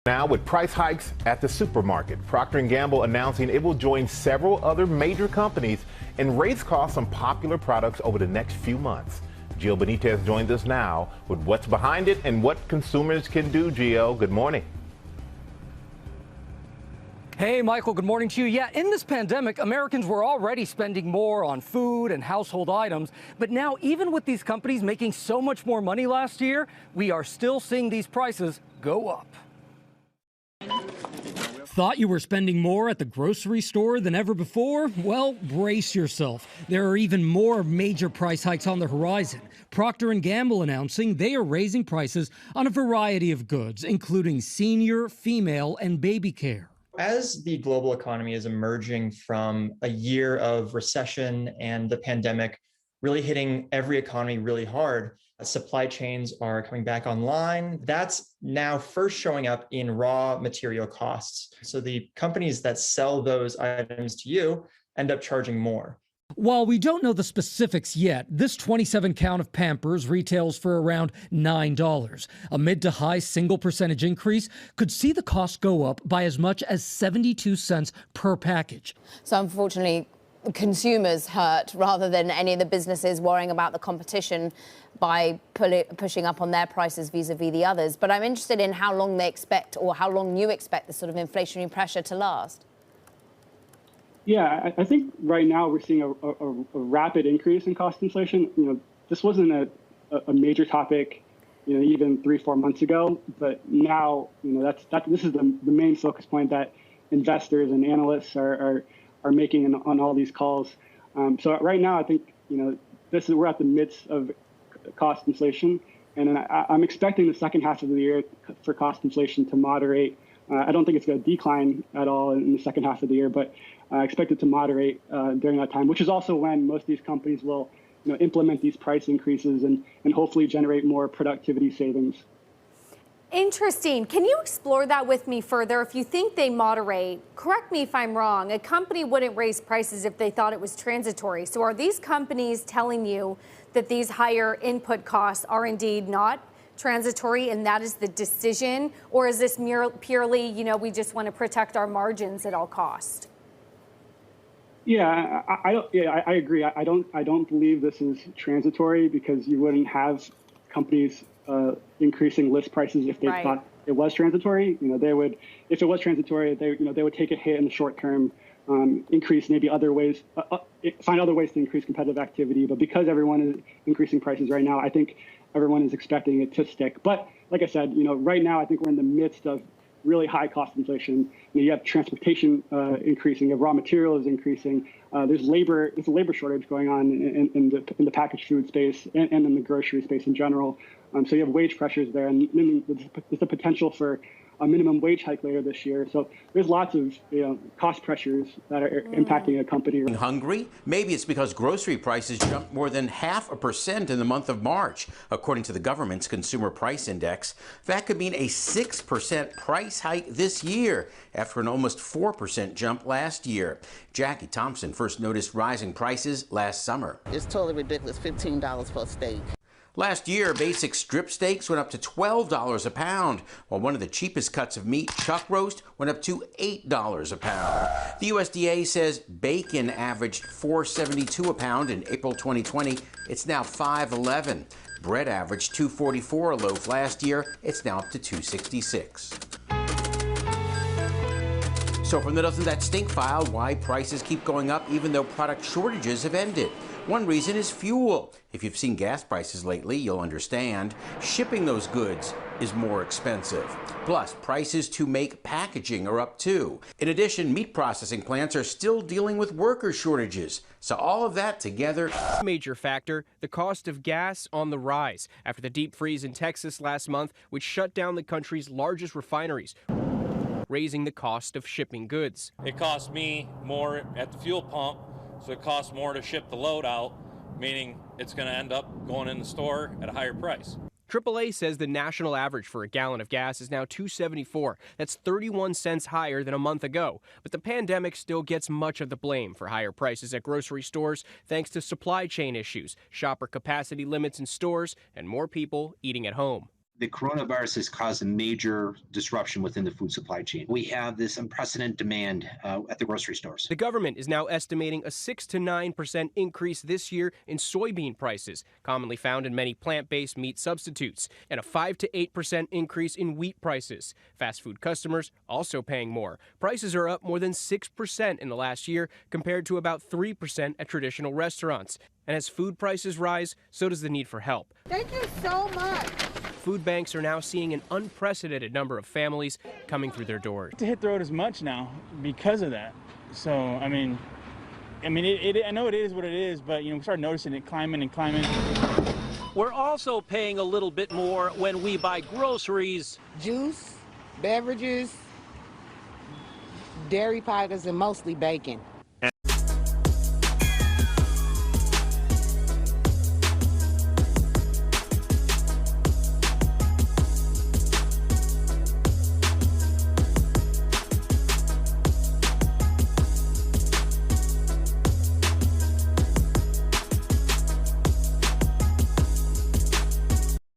Now, with price hikes at the supermarket, Procter & Gamble announcing it will join several other major companies and raise costs on popular products over the next few months. Gio Benitez joins us now with what's behind it and what consumers can do. Gio, good morning. Hey, Michael, good morning to you. Yeah, in this pandemic, Americans were already spending more on food and household items. But now, even with these companies making so much more money last year, we are still seeing these prices go up. Thought you were spending more at the grocery store than ever before? Well, brace yourself. There are even more major price hikes on the horizon. Procter & Gamble announcing they are raising prices on a variety of goods, including senior, female, and baby care. As the global economy is emerging from a year of recession and the pandemic really hitting every economy really hard, supply chains are coming back online. That's now first showing up in raw material costs. So the companies that sell those items to you end up charging more. While we don't know the specifics yet, this 27 count of Pampers retails for around $9. A mid to high single percentage increase could see the cost go up by as much as 72 cents per package. So unfortunately, consumers hurt rather than any of the businesses worrying about the competition by pushing up on their prices vis-a-vis the others. But I'm interested in how long they expect, or how long you expect this sort of inflationary pressure to last. Yeah, I think right now we're seeing a rapid increase in cost inflation. This wasn't a major topic, even 3-4 months ago, but now, this is the main focus point that investors and analysts are making on all these calls. So right now, I think we're at the midst of cost inflation, and I'm expecting the second half of the year for cost inflation to moderate. I don't think it's going to decline at all in the second half of the year, but I expect it to moderate during that time, which is also when most of these companies will implement these price increases and hopefully generate more productivity savings. Interesting. Can you explore that with me further? If you think they moderate, correct me if I'm wrong, a company wouldn't raise prices if they thought it was transitory. So are these companies telling you that these higher input costs are indeed not transitory and that is the decision? Or is this purely, we just want to protect our margins at all costs? Yeah, I agree. I don't believe this is transitory, because you wouldn't have companies increasing list prices if they thought it was transitory. They would, if it was transitory, they would take a hit in the short term, increase maybe other ways, find other ways to increase competitive activity. But because everyone is increasing prices right now, I think everyone is expecting it to stick. But like I said, right now I think we're in the midst of really high cost inflation. You have transportation increasing, you have raw materials increasing. There's a labor shortage going on in the packaged food space and in the grocery space in general. So you have wage pressures there, and there's the potential for a minimum wage hike later this year. So there's lots of cost pressures that are impacting a company. Hungry? Maybe it's because grocery prices jumped more than 0.5% in the month of March, according to the government's Consumer Price Index. That could mean a 6% price hike this year, after an almost 4% jump last year. Jackie Thompson first noticed rising prices last summer. It's totally ridiculous, $15 per steak. Last year, basic strip steaks went up to $12 a pound, while one of the cheapest cuts of meat, chuck roast, went up to $8 a pound. The USDA says bacon averaged $4.72 a pound in April 2020. It's now $5.11. Bread averaged $2.44 a loaf last year. It's now up to $2.66. So from the Doesn't That Stink file, why prices keep going up even though product shortages have ended. One reason is fuel. If you've seen gas prices lately, you'll understand. Shipping those goods is more expensive. Plus, prices to make packaging are up too. In addition, meat processing plants are still dealing with worker shortages. So all of that together. Major factor, the cost of gas on the rise after the deep freeze in Texas last month, which shut down the country's largest refineries, raising the cost of shipping goods. It costs me more at the fuel pump, so it costs more to ship the load out, meaning it's going to end up going in the store at a higher price. AAA says the national average for a gallon of gas is now $2.74. That's 31 cents higher than a month ago. But the pandemic still gets much of the blame for higher prices at grocery stores, thanks to supply chain issues, shopper capacity limits in stores, and more people eating at home. The coronavirus has caused a major disruption within the food supply chain. We have this unprecedented demand at the grocery stores. The government is now estimating a 6 to 9% increase this year in soybean prices, commonly found in many plant-based meat substitutes, and a 5 to 8% increase in wheat prices. Fast food customers also paying more. Prices are up more than 6% in the last year, compared to about 3% at traditional restaurants. And as food prices rise, so does the need for help. Thank you so much. Food banks are now seeing an unprecedented number of families coming through their doors. To hit the road as much now because of that. So, I mean, I know it is what it is, but, we start noticing it climbing and climbing. We're also paying a little bit more when we buy groceries. Juice, beverages, dairy products, and mostly bacon.